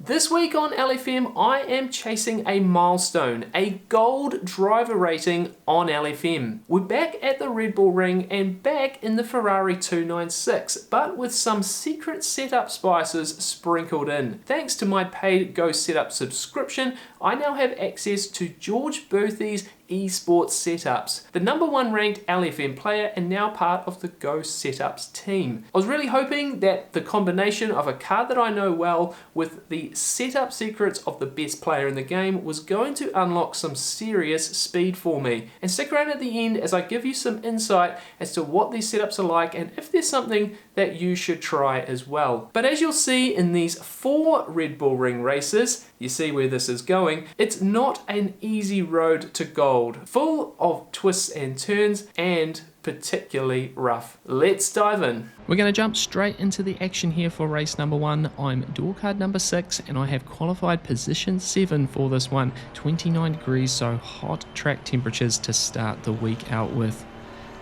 This week on LFM, I am chasing a milestone, a gold driver rating on LFM. We're back at the Red Bull Ring and back in the Ferrari 296, but with some secret setup spices sprinkled in. Thanks to my paid Go Setup subscription, I now have access to George Boothby's esports setups, the #1 ranked LFM player and now part of the Go Setups team. I was really hoping that the combination of a card that I know well with the setup secrets of the best player in the game was going to unlock some serious speed for me. And stick around at the end as I give you some insight as to what these setups are like and if there's something that you should try as well. But as you'll see in these 4 Red Bull Ring races, you see where this is going, it's not an easy road to gold, full of twists and turns and particularly rough. Let's dive in. We're going to jump straight into the action here for race number 1. I'm dual card number 6 and I have qualified position 7 for this one. 29 degrees, so hot track temperatures to start the week out with.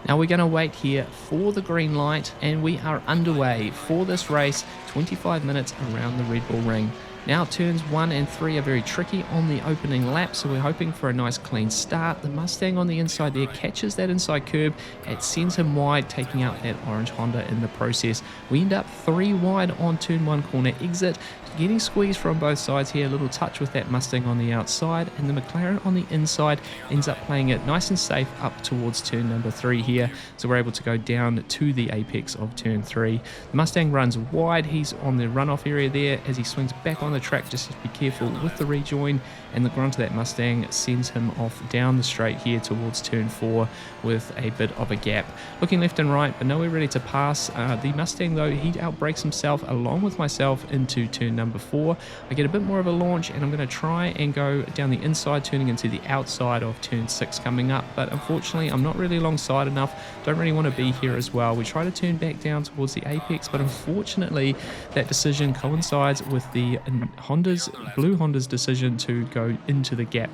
Now we're going to wait here for the green light and we are underway for this race, 25 minutes around the Red Bull Ring. Now turns 1 and 3 are very tricky on the opening lap, so we're hoping for a nice clean start. The Mustang on the inside there catches that inside curb, it sends him wide, taking out that orange Honda in the process. We end up 3 wide on turn 1 corner exit, getting squeezed from both sides here, a little touch with that Mustang on the outside, and the McLaren on the inside ends up playing it nice and safe up towards turn number 3 here, so we're able to go down to the apex of turn 3. The Mustang runs wide, he's on the runoff area there as he swings back on the track. Just be careful with the rejoin, and the grunt of that Mustang sends him off down the straight here towards turn 4 with a bit of a gap. Looking left and right, but nowhere ready to pass. The Mustang though, he outbrakes himself along with myself into turn number 4. I get a bit more of a launch and I'm going to try and go down the inside, turning into the outside of turn 6 coming up, but unfortunately I'm not really alongside enough, don't really want to be here as well. We try to turn back down towards the apex, but unfortunately that decision coincides with the blue Honda's decision to go into the gap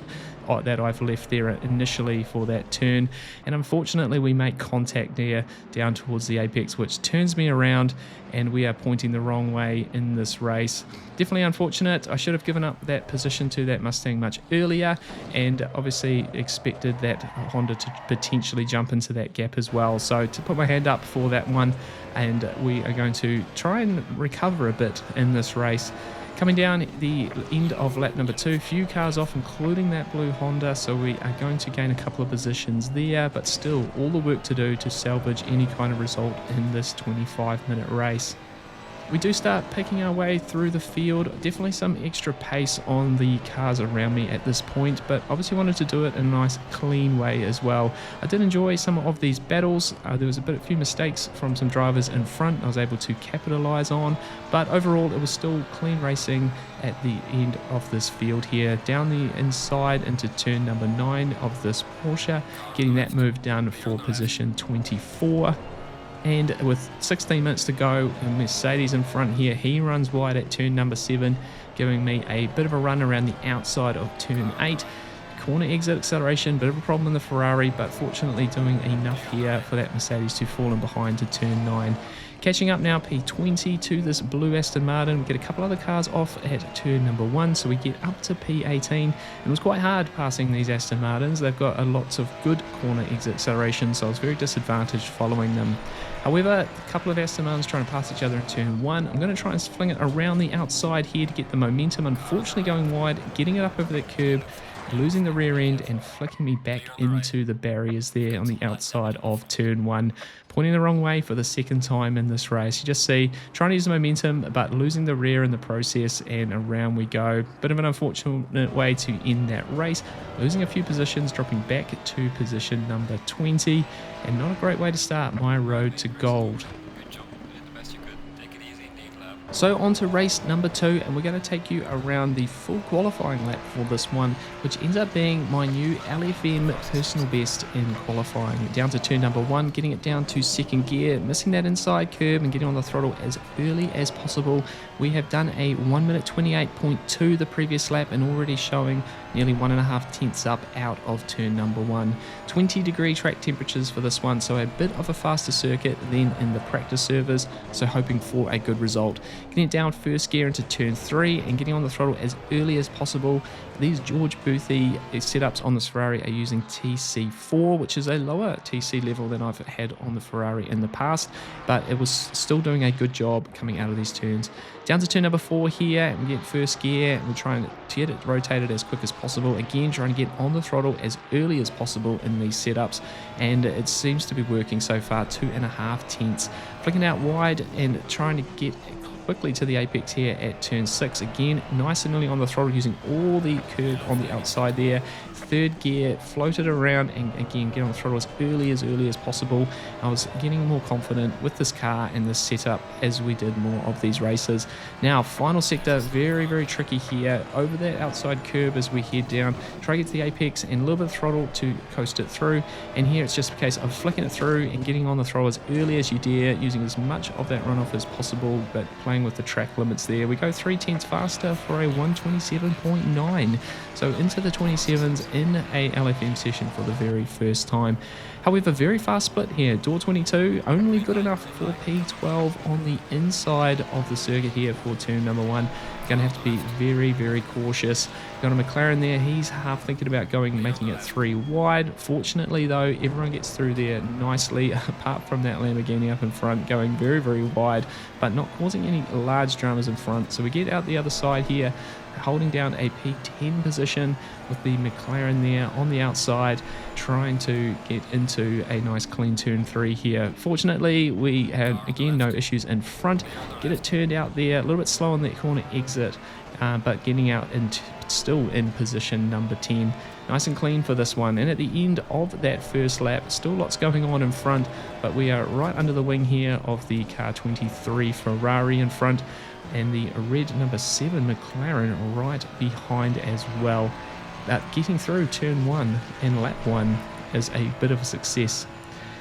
that I've left there initially for that turn, and unfortunately we make contact there down towards the apex, which turns me around and we are pointing the wrong way in this race. Definitely unfortunate. I should have given up that position to that Mustang much earlier, and obviously expected that Honda to potentially jump into that gap as well. So to put my hand up for that one, and we are going to try and recover a bit in this race. Coming down the end of lap number 2, few cars off including that blue Honda, so we are going to gain a couple of positions there, but still all the work to do to salvage any kind of result in this 25-minute race. We do start picking our way through the field, definitely some extra pace on the cars around me at this point, but obviously wanted to do it in a nice clean way as well. I did enjoy some of these battles. There was a few mistakes from some drivers in front I was able to capitalize on, but overall it was still clean racing at the end of this field here, down the inside into turn number 9 of this Porsche, getting that move down for position 24. And with 16 minutes to go, Mercedes in front here, he runs wide at turn number 7, giving me a bit of a run around the outside of turn 8. Corner exit acceleration, bit of a problem in the Ferrari, but fortunately doing enough here for that Mercedes to fall in behind to turn 9. Catching up now, P20 to this blue Aston Martin. We get a couple other cars off at turn number 1, so we get up to P18. And it was quite hard passing these Aston Martins. They've got lots of good corner exit acceleration, so I was very disadvantaged following them. However, a couple of Aston Martins trying to pass each other in turn 1. I'm going to try and fling it around the outside here to get the momentum. Unfortunately going wide, getting it up over that curb, losing the rear end and flicking me back into the barriers there on the outside of turn 1. Pointing the wrong way for the second time in this race. You just see, trying to use the momentum, but losing the rear in the process, and around we go. Bit of an unfortunate way to end that race. Losing a few positions, dropping back to position number 20, and not a great way to start my road to gold. So on to race number 2, and we're going to take you around the full qualifying lap for this one, which ends up being my new LFM personal best in qualifying. Down to turn number 1, getting it down to second gear, missing that inside curb and getting on the throttle as early as possible. We have done a 1 minute 28.2 the previous lap and already showing nearly 1.5 tenths up out of turn number 1. 20-degree track temperatures for this one, so a bit of a faster circuit than in the practice servers, so hoping for a good result. getting it down first gear into turn 3 and getting on the throttle as early as possible. These George Boothby setups on this Ferrari are using TC4, which is a lower TC level than I've had on the Ferrari in the past, but it was still doing a good job coming out of these turns. Down to turn number 4 here, we get first gear, we're trying to get it rotated as quick as possible. Again, trying to get on the throttle as early as possible in these setups, and it seems to be working so far. 2.5 tenths. Flicking out wide and trying to get quickly to the apex here at turn 6. Again, nice and early on the throttle, using all the curb on the outside there. Third gear, floated around, and again get on the throttle as early as possible. I was getting more confident with this car and this setup as we did more of these races. Now, final sector, very tricky here. Over that outside curb as we head down, try to get to the apex and a little bit of throttle to coast it through. And here it's just a case of flicking it through and getting on the throttle as early as you dare, using as much of that runoff as possible, but playing with the track limits there. We go 3 tenths faster for a 127.9. So into the 27s in a LFM session for the very first time. However, very fast split here. Door 22, only good enough for P12 on the inside of the circuit here for turn number 1. Going to have to be very cautious. Got a McLaren there. He's half thinking about making it 3 wide. Fortunately, though, everyone gets through there nicely, apart from that Lamborghini up in front, going very wide, but not causing any large dramas in front. So we get out the other side here, holding down a P10 position with the McLaren there on the outside, trying to get into a nice clean turn 3 here. Fortunately, we had again no issues in front. Get it turned out there, a little bit slow on that corner exit, but getting out and still in position number 10. Nice and clean for this one. And at the end of that first lap, still lots going on in front, but we are right under the wing here of the car 23 Ferrari in front, and the red number 7 McLaren right behind as well. But getting through turn 1 and lap 1 is a bit of a success.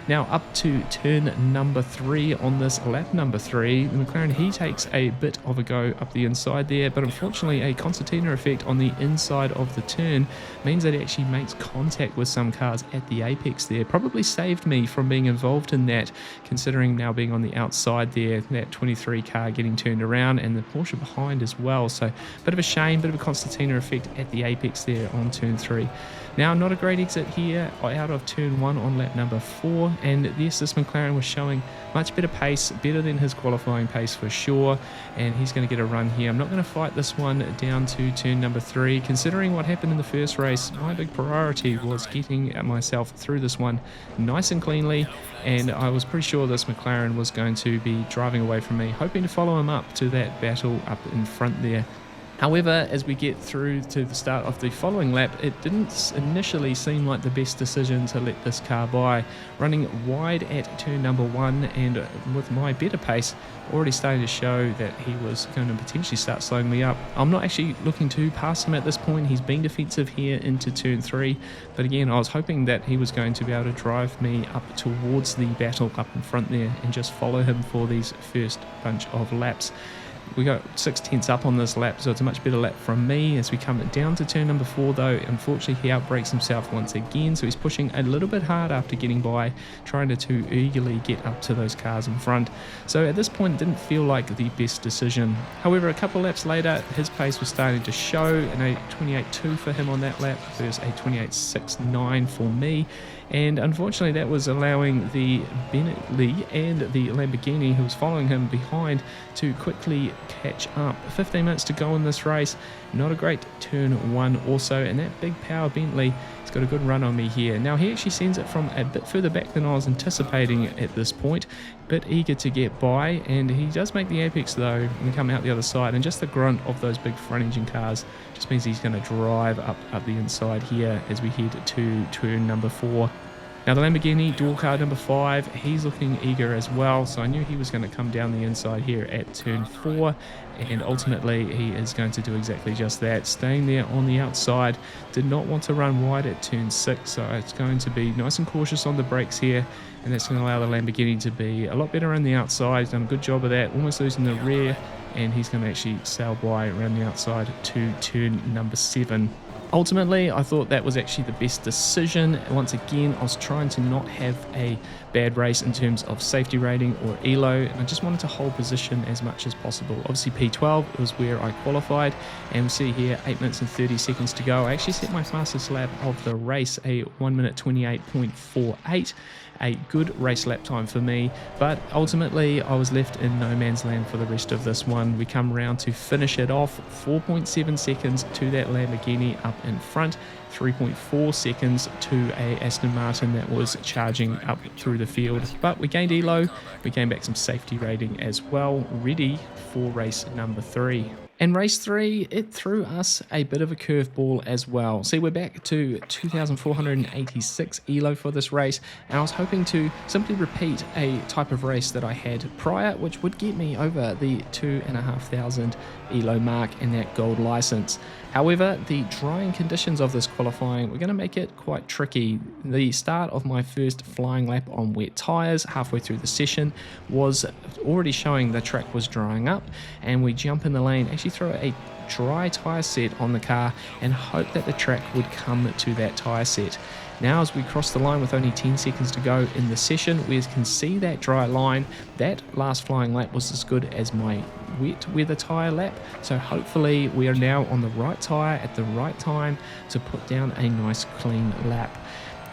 Now up to turn number 3 on this lap number 3, the McLaren, he takes a bit of a go up the inside there, but unfortunately a concertina effect on the inside of the turn means that it actually makes contact with some cars at the apex there. Probably saved me from being involved in that, considering now being on the outside there, that 23 car getting turned around and the Porsche behind as well. So bit of a shame, bit of a concertina effect at the apex there on turn 3. Now, not a great exit here out of turn 1 on lap number 4, and yes, this McLaren was showing much better pace, better than his qualifying pace for sure, and he's going to get a run here. I'm not going to fight this one down to turn number 3. Considering what happened in the first race, my big priority was getting myself through this one nice and cleanly, and I was pretty sure this McLaren was going to be driving away from me, hoping to follow him up to that battle up in front there. However, as we get through to the start of the following lap, it didn't initially seem like the best decision to let this car by. Running wide at turn number 1, and with my better pace already starting to show that he was going to potentially start slowing me up. I'm not actually looking to pass him at this point. He's being defensive here into turn 3, but again, I was hoping that he was going to be able to drive me up towards the battle up in front there and just follow him for these first bunch of laps. We got 6 tenths up on this lap, so it's a much better lap from me. As we come down to turn number 4 though, unfortunately he outbrakes himself once again, so he's pushing a little bit hard after getting by, trying to too eagerly get up to those cars in front. So at this point it didn't feel like the best decision. However, a couple laps later his pace was starting to show, and a 28.2 for him on that lap versus a 28.69 for me. And unfortunately that was allowing the Bentley and the Lamborghini, who was following him behind, to quickly catch up. 15 minutes to go in this race. Not a great turn 1 also, and that big power Bentley has got a good run on me here. Now he actually sends it from a bit further back than I was anticipating at this point. Bit eager to get by, and he does make the apex though and come out the other side, and just the grunt of those big front engine cars just means he's going to drive up the inside here as we head to turn number 4. Now the Lamborghini, dual car number 5, he's looking eager as well, so I knew he was going to come down the inside here at turn 4, and ultimately he is going to do exactly just that, staying there on the outside. Did not want to run wide at turn 6, so it's going to be nice and cautious on the brakes here, and that's going to allow the Lamborghini to be a lot better on the outside. Done a good job of that, almost losing the rear, and he's going to actually sail by around the outside to turn number 7. Ultimately, I thought that was actually the best decision. Once again, I was trying to not have a bad race in terms of safety rating or ELO, and I just wanted to hold position as much as possible. Obviously P12 was where I qualified, and we see here 8 minutes and 30 seconds to go. I actually set my fastest lap of the race, a 1 minute 28.48. A good race lap time for me, but ultimately I was left in no man's land for the rest of this one. We come round to finish it off, 4.7 seconds to that Lamborghini up in front, 3.4 seconds to a Aston Martin that was charging up through the field. But we gained ELO, we gained back some safety rating as well, ready for race number 3. And race 3, it threw us a bit of a curveball as well. See, we're back to 2,486 ELO for this race, and I was hoping to simply repeat a type of race that I had prior, which would get me over the 2,500 ELO mark in that gold license. However, the drying conditions of this qualifying were going to make it quite tricky. The start of my first flying lap on wet tyres halfway through the session was already showing the track was drying up, and we jump in the lane, actually throw a dry tyre set on the car and hope that the track would come to that tyre set. Now as we cross the line with only 10 seconds to go in the session, we can see that dry line. That last flying lap was as good as my wet weather tyre lap, so hopefully we are now on the right tyre at the right time to put down a nice clean lap.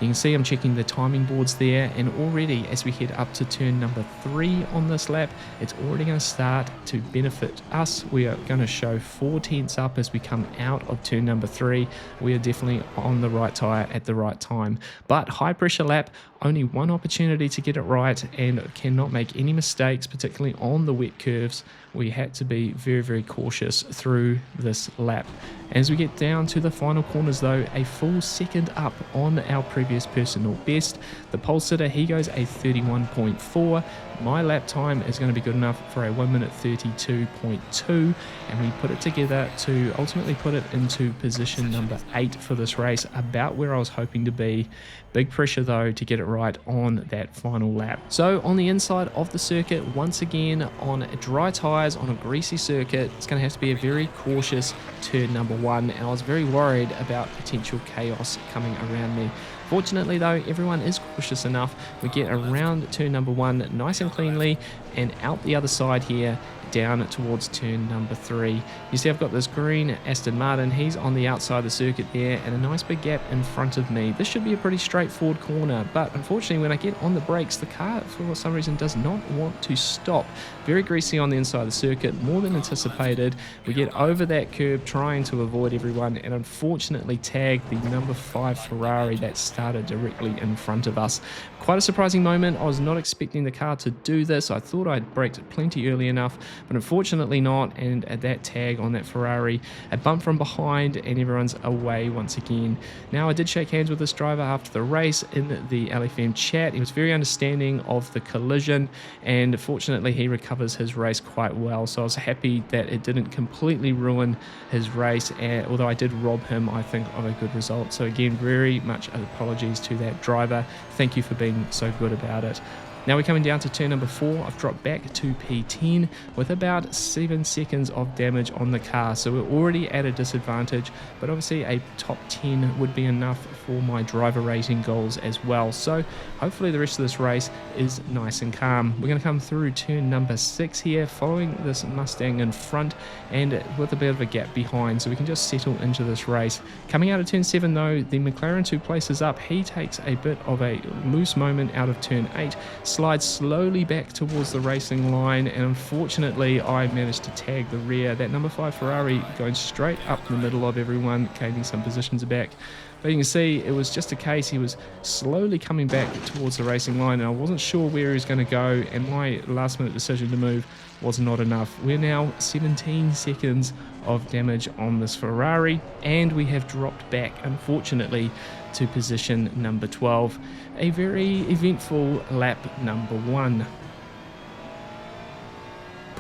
You can see I'm checking the timing boards there, and already as we head up to turn number 3 on this lap, it's already going to start to benefit us. We are going to show 4 tenths up as we come out of turn number 3. We are definitely on the right tyre at the right time. But high pressure lap, only one opportunity to get it right, and cannot make any mistakes, particularly on the wet curves. We had to be very, very cautious through this lap. As we get down to the final corners though, a full second up on our previous personal best. The pole sitter, he goes a 31.4. My lap time is going to be good enough for a 1 minute 32.2, and we put it together to ultimately put it into position number 8 for this race, about where I was hoping to be. Big pressure though to get it right on that final lap. So on the inside of the circuit, once again on dry tyres on a greasy circuit, it's going to have to be a very cautious turn number 1, and I was very worried about potential chaos coming around me. Fortunately though, everyone is cautious enough. We get around turn number 1 nice and cleanly, and out the other side here, down towards turn number 3. You see I've got this green Aston Martin, he's on the outside of the circuit there, and a nice big gap in front of me. This should be a pretty straightforward corner, but unfortunately when I get on the brakes, the car for some reason does not want to stop. Very greasy on the inside of the circuit, more than anticipated. We get over that curb trying to avoid everyone, and unfortunately tag the number 5 Ferrari that started directly in front of us. Quite a surprising moment. I was not expecting the car to do this. I thought I'd braked plenty early enough, but unfortunately not, and at that tag on that Ferrari, a bump from behind, and everyone's away once again. Now I did shake hands with this driver after the race in the LFM chat. He was very understanding of the collision, and fortunately he recovers his race quite well, so I was happy that it didn't completely ruin his race, although I did rob him, I think, of a good result. So again, very much apologies to that driver. Thank you for being so good about it. Now we're coming down to turn number 4. I've dropped back to P10 with about 7 seconds of damage on the car, so we're already at a disadvantage, but obviously a top 10 would be enough for my driver rating goals as well. So hopefully the rest of this race is nice and calm. We're going to come through turn number 6 here, following this Mustang in front and with a bit of a gap behind, so we can just settle into this race. Coming out of turn 7 though, the McLaren 2 places up. He takes a bit of a loose moment out of turn 8, slides slowly back towards the racing line, and unfortunately I managed to tag the rear. That number 5 Ferrari going straight up the middle of everyone, gaining some positions back. But you can see it was just a case, he was slowly coming back towards the racing line, and I wasn't sure where he was going to go, and my last minute decision to move was not enough. We're now 17 seconds of damage on this Ferrari, and we have dropped back, unfortunately, to position number 12. A very eventful lap number 1.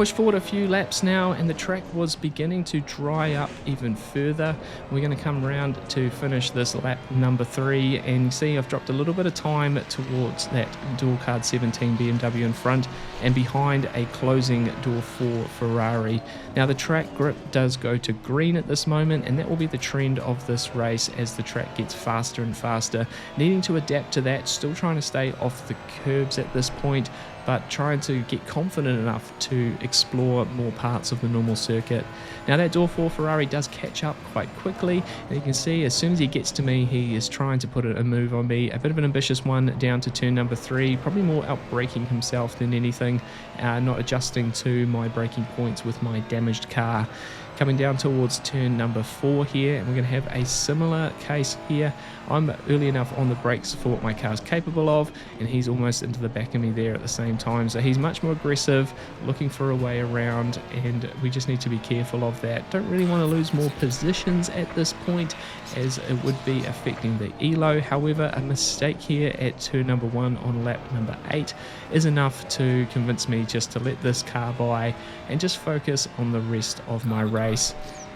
Push forward a few laps now, and the track was beginning to dry up even further. We're going to come round to finish this lap number 3, and you see I've dropped a little bit of time towards that dual card 17 BMW in front and behind a closing door 4 Ferrari. Now the track grip does go to green at this moment, and that will be the trend of this race as the track gets faster and faster. Needing to adapt to that, still trying to stay off the curbs at this point, but trying to get confident enough to explore more parts of the normal circuit. Now that door 4 Ferrari does catch up quite quickly, and you can see as soon as he gets to me, he is trying to put a move on me, a bit of an ambitious one down to turn number 3, probably more out braking himself than anything, not adjusting to my braking points with my damaged car. Coming down towards turn number 4 here, and we're going to have a similar case here. I'm early enough on the brakes for what my car's capable of, and he's almost into the back of me there at the same time. So he's much more aggressive, looking for a way around, and we just need to be careful of that. Don't really want to lose more positions at this point, as it would be affecting the ELO. However, a mistake here at turn number 1 on lap number 8 is enough to convince me just to let this car by and just focus on the rest of my race.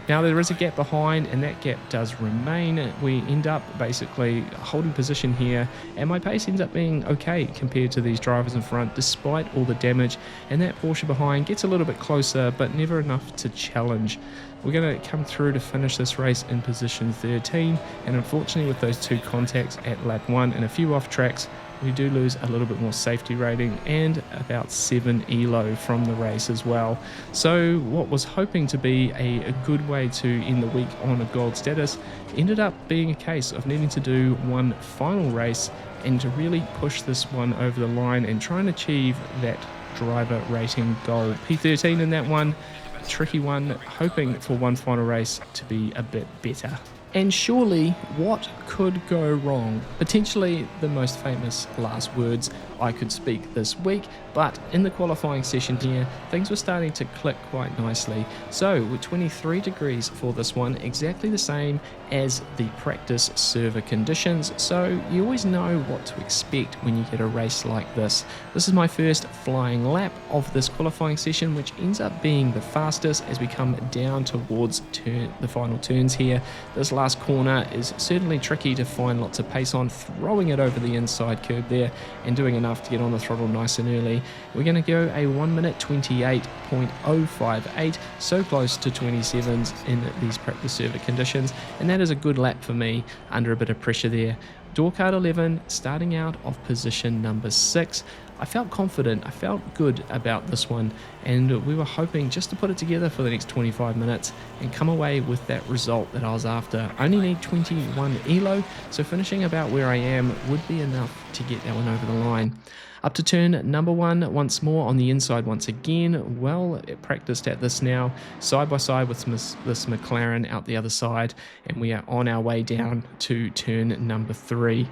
Now there is a gap behind, and that gap does remain. We end up basically holding position here, and my pace ends up being okay compared to these drivers in front despite all the damage, and that Porsche behind gets a little bit closer but never enough to challenge. We're going to come through to finish this race in position 13, and unfortunately with those 2 contacts at lap 1 and a few off tracks, we do lose a little bit more safety rating and about 7 ELO from the race as well. So what was hoping to be a good way to end the week on a gold status ended up being a case of needing to do one final race and to really push this one over the line and try and achieve that driver rating goal. P13 in that one, a tricky one, hoping for one final race to be a bit better. And surely, what could go wrong? Potentially the most famous last words I could speak this week, but in the qualifying session here, things were starting to click quite nicely. So, with 23 degrees for this one, exactly the same as the practice server conditions, so you always know what to expect when you get a race like this. This is my first flying lap of this qualifying session, which ends up being the fastest as we come down towards the final turns here. This last corner is certainly tricky to find lots of pace on, throwing it over the inside curb there and doing enough to get on the throttle nice and early. We're going to go a 1 minute 28.058, so close to 27s in these practice server conditions, and that is a good lap for me under a bit of pressure there. Door card 11 starting out of position number 6. I felt confident, I felt good about this one, and we were hoping just to put it together for the next 25 minutes and come away with that result that I was after. I only need 21 ELO, so finishing about where I am would be enough to get that one over the line. Up to turn number 1 once more on the inside once again. Well practiced at this now, side by side with this McLaren out the other side, and we are on our way down to turn number 3.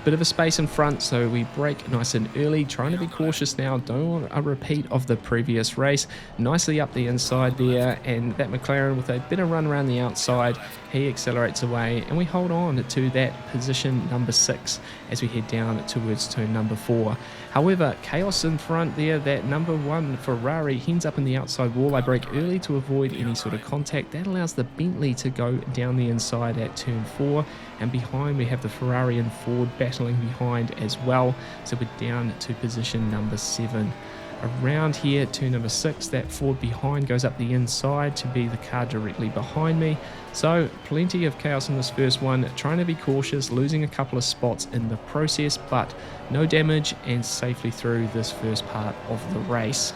Bit of a space in front, so we brake nice and early, trying to be cautious now, don't want a repeat of the previous race. Nicely up the inside there, and that McLaren with a bit of run around the outside, he accelerates away, and we hold on to that position number 6 as we head down towards turn number 4. However, chaos in front there, that number 1 Ferrari ends up in the outside wall. I brake early to avoid any sort of contact. That allows the Bentley to go down the inside at turn 4, and behind we have the Ferrari and Ford battling behind as well, so we're down to position number 7. Around here, turn number 6, that Ford behind goes up the inside to be the car directly behind me. So plenty of chaos in this first one, trying to be cautious, losing a couple of spots in the process, but no damage and safely through this first part of the race.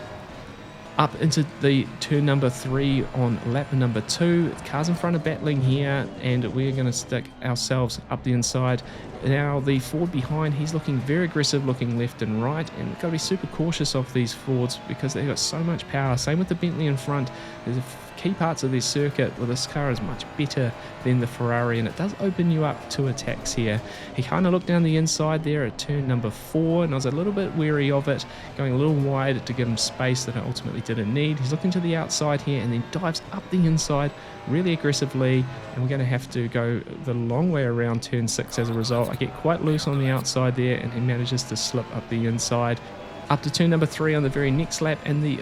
Up into the turn number 3 on lap number 2. Cars in front are battling here, and we're going to stick ourselves up the inside. Now the Ford behind, he's looking very aggressive, looking left and right, and we've got to be super cautious of these Fords because they've got so much power. Same with the Bentley in front. There's key parts of this circuit where this car is much better than the Ferrari, and it does open you up to attacks here. He kind of looked down the inside there at turn number 4, and I was a little bit wary of it, going a little wide to give him space that I ultimately didn't need. He's looking to the outside here and then dives up the inside really aggressively, and we're going to have to go the long way around turn 6 as a result. I get quite loose on the outside there, and he manages to slip up the inside. Up to turn number 3 on the very next lap, and the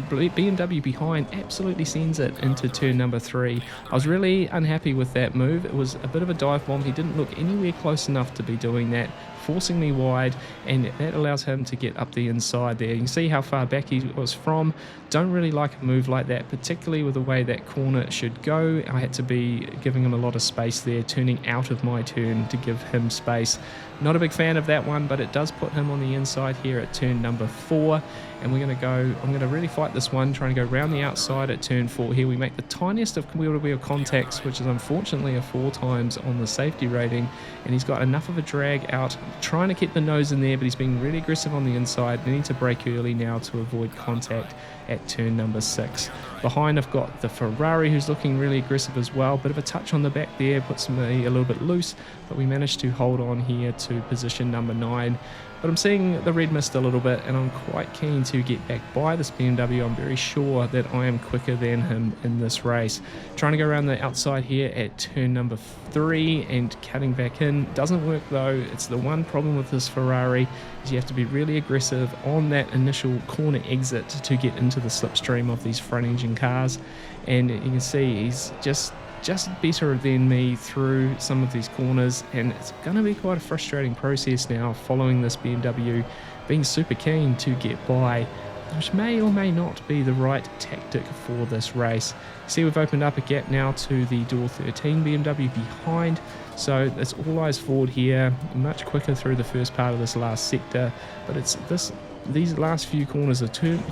BMW behind absolutely sends it into turn number 3. I was really unhappy with that move. It was a bit of a dive bomb. He didn't look anywhere close enough to be doing that, forcing me wide, and that allows him to get up the inside there. You can see how far back he was from. Don't really like a move like that, particularly with the way that corner should go. I had to be giving him a lot of space there, turning out of my turn to give him space. Not a big fan of that one, but it does put him on the inside here at turn number 4, and I'm going to really fight this one, trying to go around the outside at turn 4 here. We make the tiniest of wheel-to-wheel contacts, which is unfortunately a 4 times on the safety rating, and he's got enough of a drag out, trying to keep the nose in there, but he's being really aggressive on the inside. I need to brake early now to avoid contact at turn number 6. Behind I've got the Ferrari, who's looking really aggressive as well. Bit of a touch on the back there, puts me a little bit loose, but we managed to hold on here to position number 9. But I'm seeing the red mist a little bit, and I'm quite keen to get back by this BMW. I'm very sure that I am quicker than him in this race. Trying to go around the outside here at turn number 3 and cutting back in. Doesn't work though. It's the one problem with this Ferrari, is you have to be really aggressive on that initial corner exit to get into the slipstream of these front engine cars. And you can see he's just better than me through some of these corners, and it's going to be quite a frustrating process now following this BMW being super keen to get by, which may or may not be the right tactic for this race. See, we've opened up a gap now to the door 13 BMW behind, so it's all eyes forward here, much quicker through the first part of this last sector, but it's these last few corners, the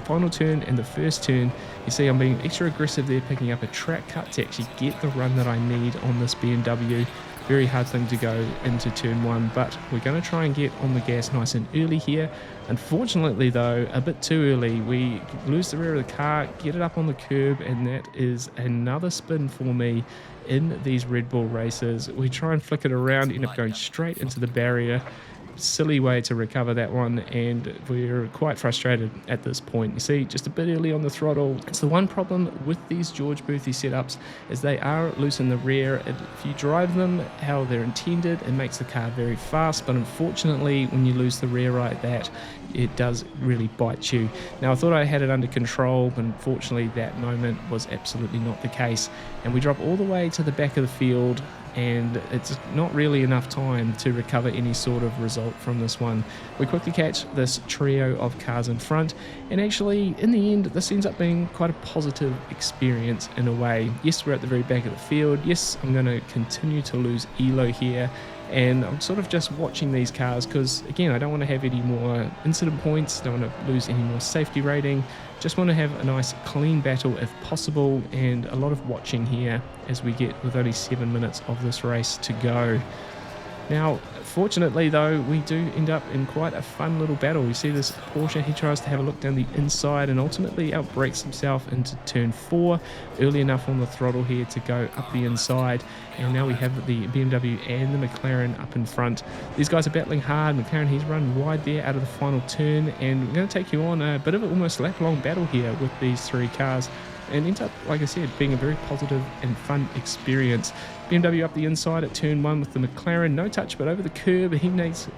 final turn and the first turn, you see I'm being extra aggressive there, picking up a track cut to actually get the run that I need on this BMW. Very hard thing to go into turn 1, but we're going to try and get on the gas nice and early here. Unfortunately though, a bit too early, we lose the rear of the car, get it up on the curb, and that is another spin for me in these Red Bull races. We try and flick it around, end up going straight into the barrier. Silly way to recover that one, and we're quite frustrated at this point. You see, just a bit early on the throttle. It's the one problem with these George Boothby setups, is they are loose in the rear. If you drive them how they're intended, it makes the car very fast, but unfortunately when you lose the rear like that, it does really bite you. Now I thought I had it under control, but unfortunately that moment was absolutely not the case, and we drop all the way to the back of the field, and it's not really enough time to recover any sort of result from this one. We quickly catch this trio of cars in front, and actually in the end this ends up being quite a positive experience in a way. Yes, we're at the very back of the field. Yes, I'm going to continue to lose elo here, and I'm sort of just watching these cars because, again, I don't want to have any more incident points, don't want to lose any more safety rating, just want to have a nice clean battle if possible, and a lot of watching here as we get with only 7 minutes of this race to go. Now, fortunately though, we do end up in quite a fun little battle. You see this Porsche, he tries to have a look down the inside and ultimately outbrakes himself into turn 4, early enough on the throttle here to go up the inside, and now we have the BMW and the McLaren up in front. These guys are battling hard. McLaren, he's run wide there out of the final turn, and we're going to take you on a bit of an almost lap-long battle here with these 3 cars. And ends up, like I said, being a very positive and fun experience. BMW up the inside at turn 1 with the McLaren, no touch, but over the curb he needs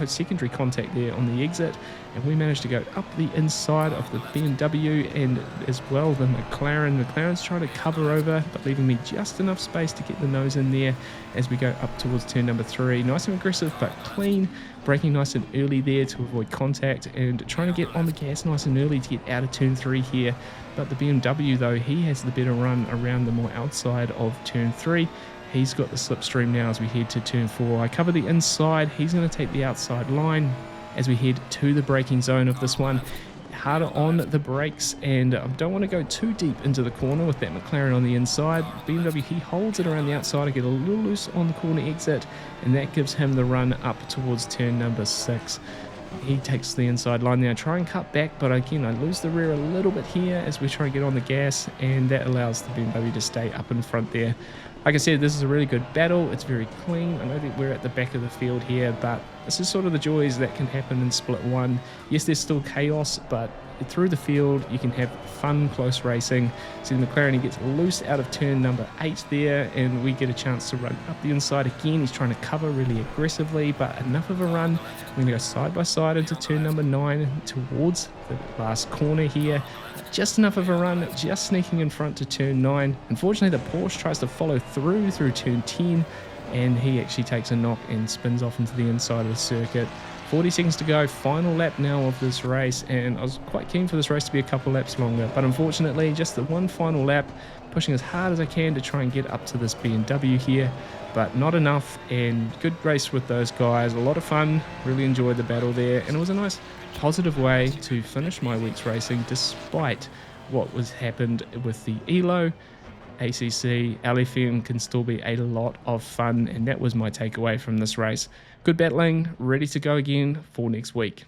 secondary contact there on the exit, and we managed to go up the inside of the BMW and as well the McLaren. McLaren's trying to cover over, but leaving me just enough space to get the nose in there as we go up towards turn number 3. Nice and aggressive but clean, braking nice and early there to avoid contact, and trying to get on the gas nice and early to get out of turn 3 here. But the BMW though, he has the better run around the more outside of turn 3. He's got the slipstream now as we head to turn 4. I cover the inside, he's going to take the outside line as we head to the braking zone of this one. Harder on the brakes, and I don't want to go too deep into the corner with that McLaren on the inside. BMW, he holds it around the outside. I get a little loose on the corner exit, and that gives him the run up towards turn number 6. He takes the inside line there. I try and cut back, but again I lose the rear a little bit here as we try and get on the gas, and that allows the BMW to stay up in front there. Like I said, this is a really good battle. It's very clean. I know that we're at the back of the field here, but this is sort of the joys that can happen in split 1. Yes, there's still chaos, but through the field you can have fun, close racing. See the McLaren, he gets loose out of turn number 8 there, and we get a chance to run up the inside again. He's trying to cover really aggressively, but enough of a run. We're going to go side by side into turn number 9 towards the last corner here. Just enough of a run, just sneaking in front to turn 9. Unfortunately, the Porsche tries to follow through turn 10, and he actually takes a knock and spins off into the inside of the circuit. 40 seconds to go, final lap now of this race, and I was quite keen for this race to be a couple laps longer, but unfortunately just the one final lap, pushing as hard as I can to try and get up to this BMW here, but not enough. And good race with those guys, a lot of fun, really enjoyed the battle there, and it was a nice positive way to finish my week's racing despite what was happened with the ELO. ACC, LFM can still be a lot of fun, and that was my takeaway from this race. Good battling, ready to go again for next week.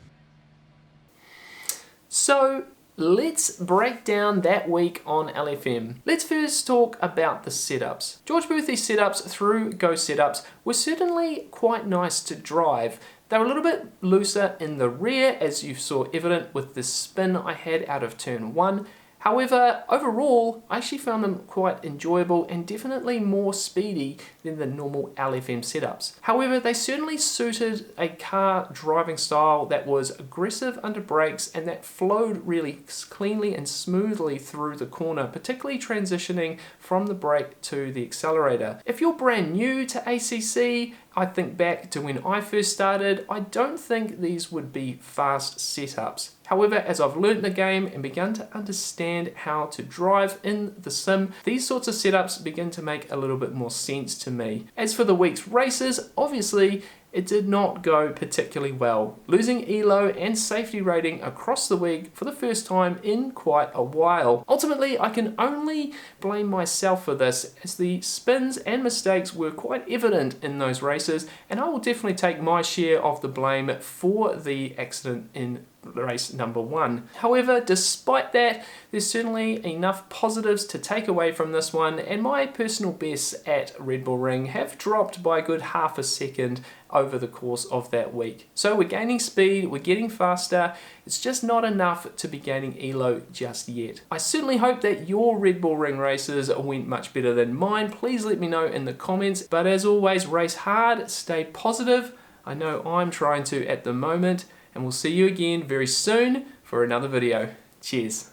So let's break down that week on LFM. Let's first talk about the setups. George Boothby's setups through Go Setups were certainly quite nice to drive. They were a little bit looser in the rear, as you saw evident with the spin I had out of turn 1. However, overall, I actually found them quite enjoyable and definitely more speedy than the normal LFM setups. However, they certainly suited a car driving style that was aggressive under brakes and that flowed really cleanly and smoothly through the corner, particularly transitioning from the brake to the accelerator. If you're brand new to ACC, I think back to when I first started, I don't think these would be fast setups. However, as I've learnt the game and begun to understand how to drive in the sim, these sorts of setups begin to make a little bit more sense to me. As for the week's races, obviously, it did not go particularly well, losing ELO and safety rating across the week for the first time in quite a while. Ultimately, I can only blame myself for this, as the spins and mistakes were quite evident in those races, and I will definitely take my share of the blame for the accident in race number 1. However, despite that, there's certainly enough positives to take away from this one, and my personal bests at Red Bull Ring have dropped by a good half a second over the course of that week. So we're gaining speed, we're getting faster, it's just not enough to be gaining ELO just yet. I certainly hope that your Red Bull Ring races went much better than mine. Please let me know in the comments, but as always, race hard, stay positive. I know I'm trying to at the moment, and we'll see you again very soon for another video. Cheers.